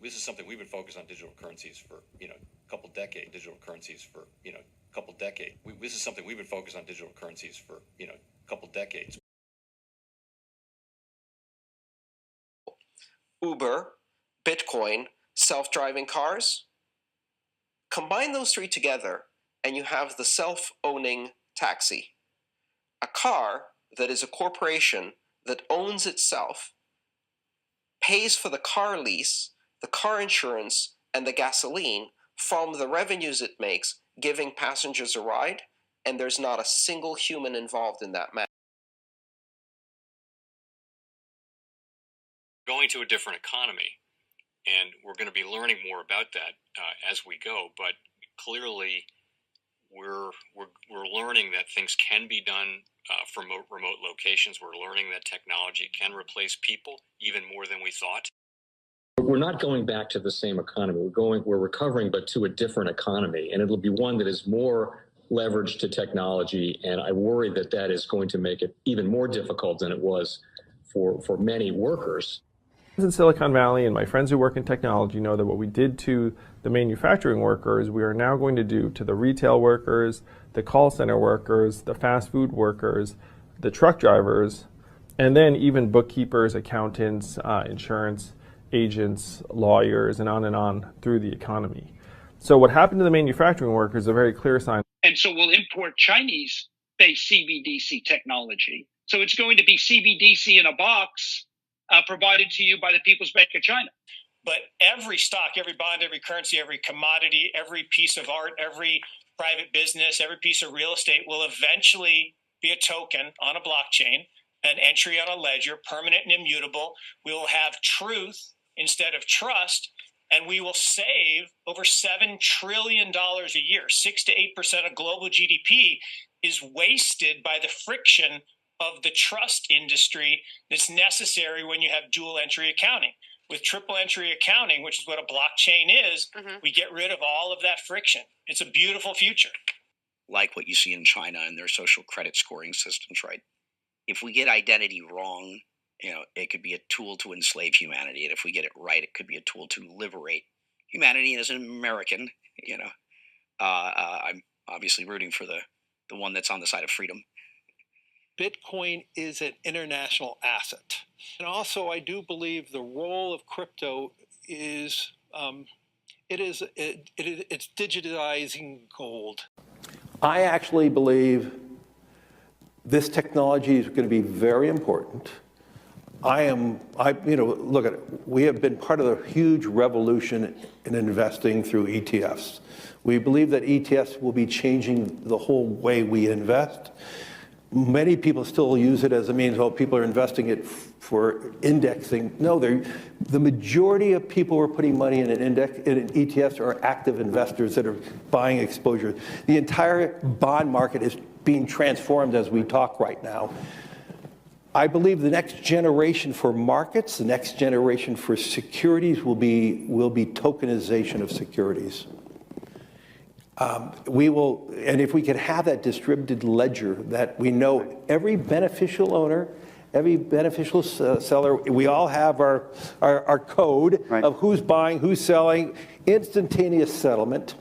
This is something we've been focused on digital currencies for, a couple decades. This is something we've been focused on digital currencies for, a couple decades. Uber, Bitcoin, self-driving cars. Combine those three together, and you have the self-owning taxi. A car that is a corporation that owns itself, pays for the car lease, the car insurance, and the gasoline from the revenues it makes, giving passengers a ride, and there's not a single human involved in that matter. Going to a different economy, and we're going to be learning more about that as we go. But clearly, we're learning that things can be done from remote locations. We're learning that technology can replace people even more than we thought. We're not going back to the same economy. We're recovering, but to a different economy, and it'll be one that is more leveraged to technology. And I worry that that is going to make it even more difficult than it was for many workers. In Silicon Valley, and my friends who work in technology know that what we did to the manufacturing workers, we are now going to do to the retail workers, the call center workers, the fast food workers, the truck drivers, and then even bookkeepers, accountants, insurance agents, lawyers, and on through the economy. So what happened to the manufacturing workers is a very clear sign. And so we'll import Chinese-based CBDC technology. So it's going to be CBDC in a box provided to you by the People's Bank of China. But every stock, every bond, every currency, every commodity, every piece of art, every private business, every piece of real estate will eventually be a token on a blockchain, an entry on a ledger, permanent and immutable. We will have truth instead of trust, and we will save over $7 trillion a year. 6 to 8% of global GDP is wasted by the friction of the trust industry that's necessary when you have dual entry accounting. With triple entry accounting, which is what a blockchain is, we get rid of all of that friction. It's a beautiful future. Like what you see in China and their social credit scoring systems, right? If we get identity wrong, it could be a tool to enslave humanity. And if we get it right, it could be a tool to liberate humanity. And as an American, I'm obviously rooting for the one that's on the side of freedom. Bitcoin is an international asset. And also, I do believe the role of crypto is, it's digitizing gold. I actually believe this technology is going to be very important. Look at it. We have been part of the huge revolution in investing through ETFs. We believe that ETFs will be changing the whole way we invest. Many people still use it as a means, people are investing it for indexing. No, the majority of people who are putting money in in ETFs are active investors that are buying exposure. The entire bond market is being transformed as we talk right now. I believe the next generation for markets, the next generation for securities will be tokenization of securities. And if we could have that distributed ledger that we know every beneficial owner, every beneficial seller, we all have our code of who's buying, who's selling, instantaneous settlement.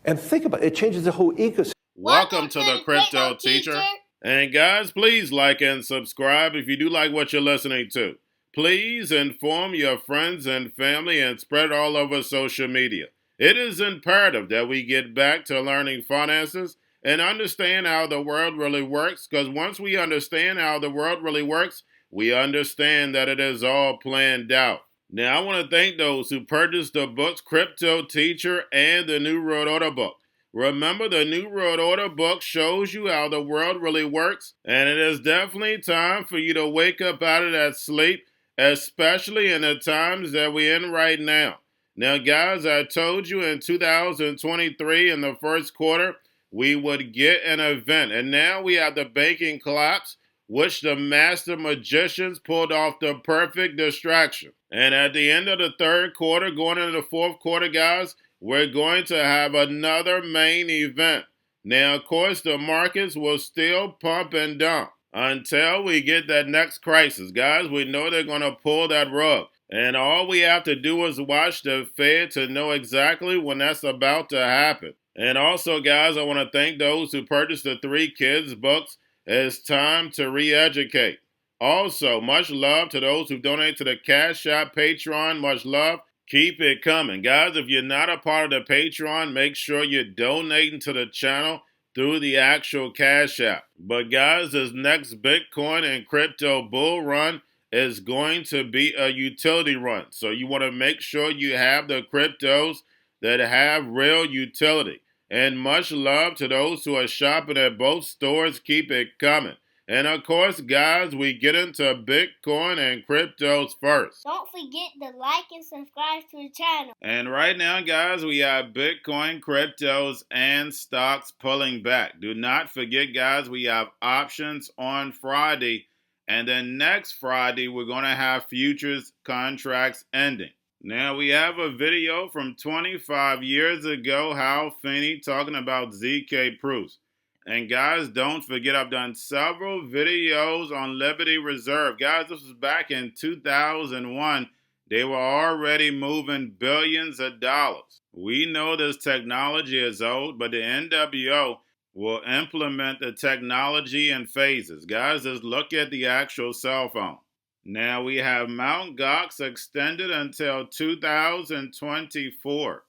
And think about it, it changes the whole ecosystem. Welcome to the Crypto Teacher. And guys, please like and subscribe if you do like what you're listening to. Please inform your friends and family and spread all over social media. It is imperative that we get back to learning finances and understand how the world really works, because once we understand how the world really works, we understand that it is all planned out. Now, I want to thank those who purchased the books Cryptoteacher and the New World Order book. Remember, the New World Order book shows you how the world really works, and it is definitely time for you to wake up out of that sleep, especially in the times that we're in right now. Now, guys, I told you in 2023 in the first quarter, we would get an event. And now we have the banking collapse, which the master magicians pulled off the perfect distraction. And at the end of the third quarter, going into the fourth quarter, guys, we're going to have another main event. Now, of course, the markets will still pump and dump until we get that next crisis. Guys, we know they're going to pull that rug. And all we have to do is watch the Fed to know exactly when that's about to happen. And also, guys, I want to thank those who purchased the 3 Kids books. It's time to re-educate. Also, much love to those who donate to the Cash App, Patreon. Much love. Keep it coming. Guys, if you're not a part of the Patreon, make sure you're donating to the channel through the actual Cash App. But guys, this next Bitcoin and crypto bull run is going to be a utility run. So you want to make sure you have the cryptos that have real utility. And much love to those who are shopping at both stores. Keep it coming. And of course, guys, we get into Bitcoin and cryptos first. Don't forget to like and subscribe to the channel. And right now, guys, we have Bitcoin, cryptos, and stocks pulling back. Do not forget, guys, we have options on Friday. And then next Friday, we're going to have futures contracts ending. Now, we have a video from 25 years ago, Hal Finney talking about ZK proofs. And guys, don't forget, I've done several videos on Liberty Reserve. Guys, this was back in 2001. They were already moving billions of dollars. We know this technology is old, but the NWO will implement the technology in phases. Guys, just look at the actual cell phone. Now we have Mt. Gox extended until 2024.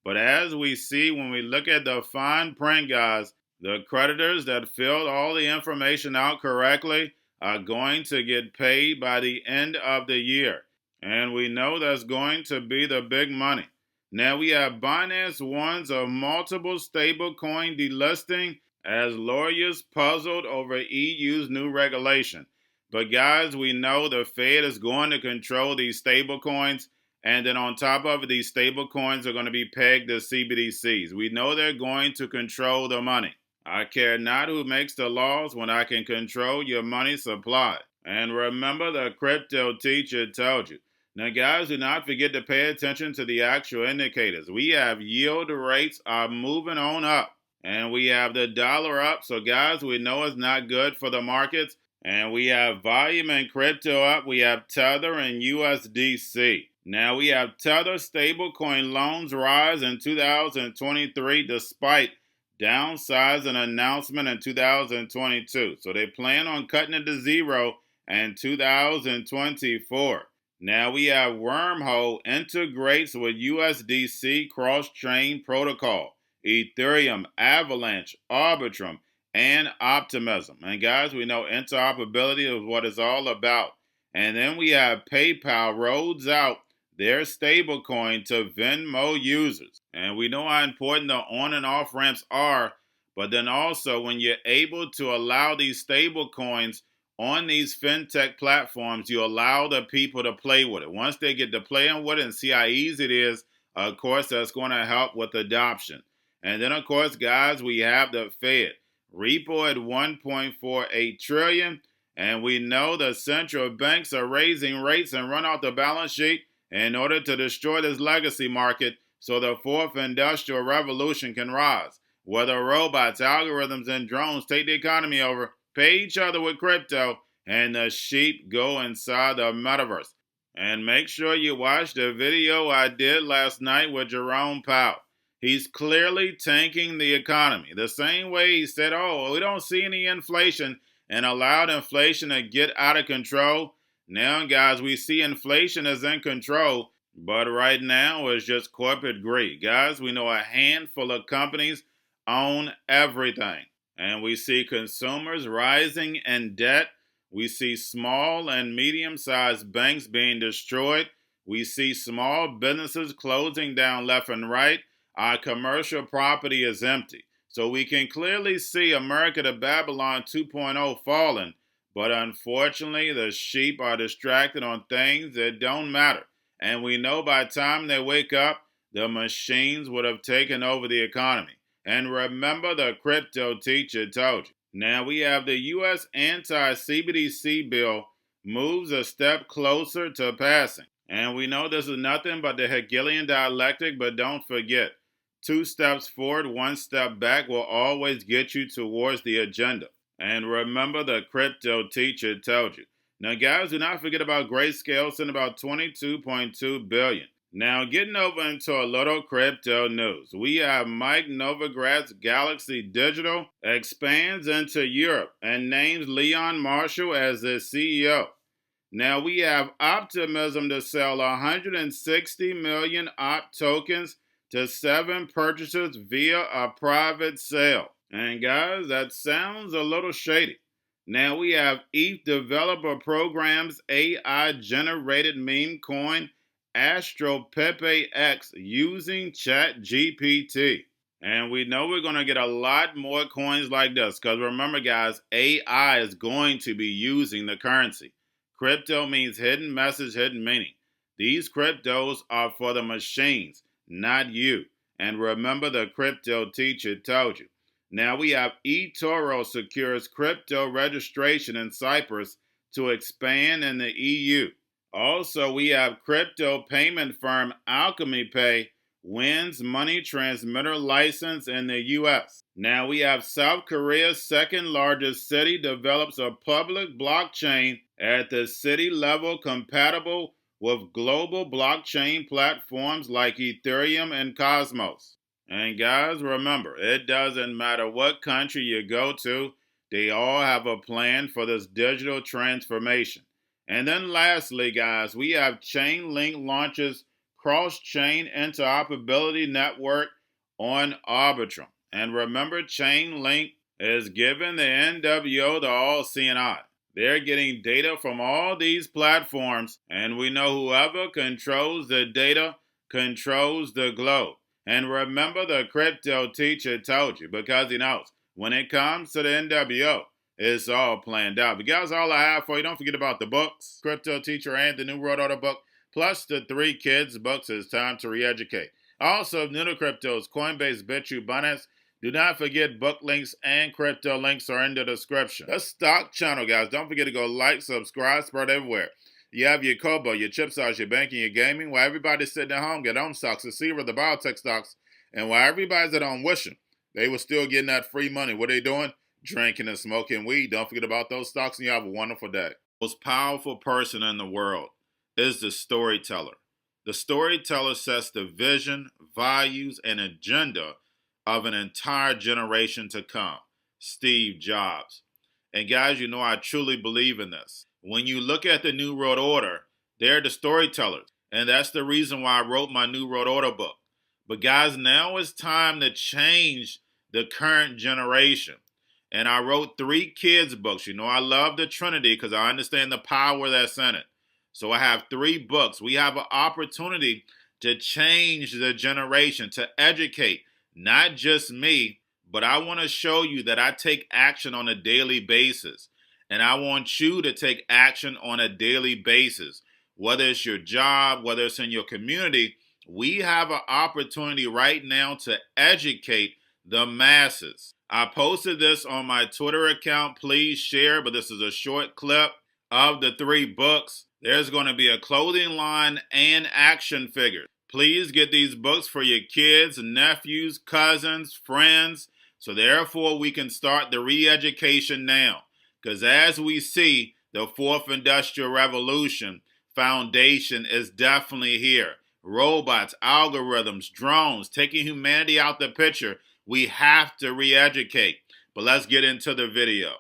But as we see when we look at the fine print, guys, the creditors that filled all the information out correctly are going to get paid by the end of the year. And we know that's going to be the big money. Now we have Binance warns of multiple stablecoin delisting as lawyers puzzled over EU's new regulation. But guys, we know the Fed is going to control these stablecoins. And then on top of it, these stablecoins are going to be pegged as CBDCs. We know they're going to control the money. I care not who makes the laws when I can control your money supply. And remember, the crypto teacher told you. Now, guys, do not forget to pay attention to the actual indicators. We have yield rates are moving on up. And we have the dollar up. So, guys, we know it's not good for the markets. And we have volume and crypto up. We have Tether and USDC. Now, we have Tether stablecoin loans rise in 2023 despite downsizing announcement in 2022. So they plan on cutting it to zero in 2024. Now we have Wormhole integrates with USDC cross-chain protocol, Ethereum, Avalanche, Arbitrum, and Optimism. And guys, we know interoperability is what it's all about. And then we have PayPal rolls out their stablecoin to Venmo users. And we know how important the on and off ramps are, but then also when you're able to allow these stablecoins on these fintech platforms, you allow the people to play with it. Once they get to playing with it and see how easy it is, of course, that's going to help with adoption. And then, of course, guys, we have the Fed. Repo at $1.48 trillion. And we know the central banks are raising rates and run off the balance sheet in order to destroy this legacy market so the fourth industrial revolution can rise. Whether robots, algorithms, and drones take the economy over, pay each other with crypto, and the sheep go inside the metaverse. And make sure you watch the video I did last night with Jerome Powell. He's clearly tanking the economy. The same way he said, oh, we don't see any inflation, and allowed inflation to get out of control. Now, guys, we see inflation is in control, but right now it's just corporate greed. Guys, we know a handful of companies own everything. And we see consumers rising in debt. We see small and medium-sized banks being destroyed. We see small businesses closing down left and right. Our commercial property is empty. So we can clearly see America to Babylon 2.0 falling. But unfortunately, the sheep are distracted on things that don't matter. And we know by the time they wake up, the machines would have taken over the economy. And remember, the crypto teacher told you. Now we have the U.S. anti-CBDC bill moves a step closer to passing. And we know this is nothing but the Hegelian dialectic, but don't forget, 2 steps forward, 1 step back will always get you towards the agenda. And remember, the crypto teacher told you. Now, guys, do not forget about Grayscale, sending about $22.2 billion. Now, getting over into a little crypto news. We have Mike Novogratz Galaxy Digital expands into Europe and names Leon Marshall as its CEO. Now, we have Optimism to sell 160 million OP tokens to 7 purchasers via a private sale. And guys, that sounds a little shady. Now we have ETH developer programs AI-generated meme coin Astro Pepe X using ChatGPT. And we know we're going to get a lot more coins like this because remember, guys, AI is going to be using the currency. Crypto means hidden message, hidden meaning. These cryptos are for the machines, not you. And remember, the crypto teacher told you. Now we have eToro secures crypto registration in Cyprus to expand in the EU. Also, we have crypto payment firm Alchemy Pay wins money transmitter license in the US. Now we have South Korea's second largest city develops a public blockchain at the city level compatible with global blockchain platforms like Ethereum and Cosmos. And guys, remember, it doesn't matter what country you go to, they all have a plan for this digital transformation. And then lastly, guys, we have Chainlink launches cross-chain interoperability network on Arbitrum. And remember, Chainlink is giving the NWO the all-seeing eye. They're getting data from all these platforms, and we know whoever controls the data controls the globe. And remember, the crypto teacher told you, because he knows when it comes to the NWO, it's all planned out. But guys, all I have for you, don't forget about the books, Crypto Teacher and the New World Order book, plus the 3 kids books. It's time to re-educate. Also, new to cryptos, Coinbase, Bitrue, Binance. Do not forget book links and crypto links are in the description. The stock channel, guys. Don't forget to go like, subscribe, spread everywhere. You have your Kobo, your chip stocks, your banking, your gaming. While everybody's sitting at home, get on stocks, the Seaver, the biotech stocks. And while everybody's at home wishing they were still getting that free money, what are they doing? Drinking and smoking weed. Don't forget about those stocks, and you have a wonderful day. The most powerful person in the world is the storyteller. The storyteller sets the vision, values, and agenda of an entire generation to come. Steve Jobs. And guys, you know I truly believe in this. When you look at the New World Order, they're the storytellers. And that's the reason why I wrote my New World Order book. But guys, now it's time to change the current generation. And I wrote 3 kids books. You know, I love the Trinity because I understand the power that's in it. So I have 3 books. We have an opportunity to change the generation, to educate, not just me, but I want to show you that I take action on a daily basis. And I want you to take action on a daily basis. Whether it's your job, whether it's in your community, we have an opportunity right now to educate the masses. I posted this on my Twitter account. Please share, but this is a short clip of the 3 books. There's going to be a clothing line and action figures. Please get these books for your kids, nephews, cousins, friends, so therefore we can start the re-education now. Because as we see, the 4th Industrial Revolution foundation is definitely here. Robots, algorithms, drones, taking humanity out the picture. We have to re-educate. But let's get into the video.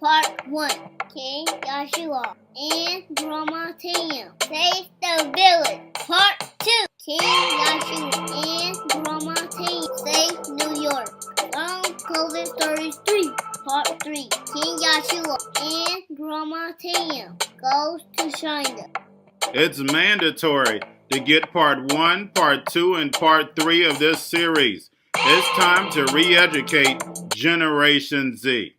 Part 1. King Joshua and Grandma Tam save the village. Part 2. King Joshua and Grandma Tam save New York from COVID Stories 3. Part 3. King Joshua and Grandma Tam goes to China. It's mandatory to get part 1, part 2, and part 3 of this series. It's time to re-educate Generation Z.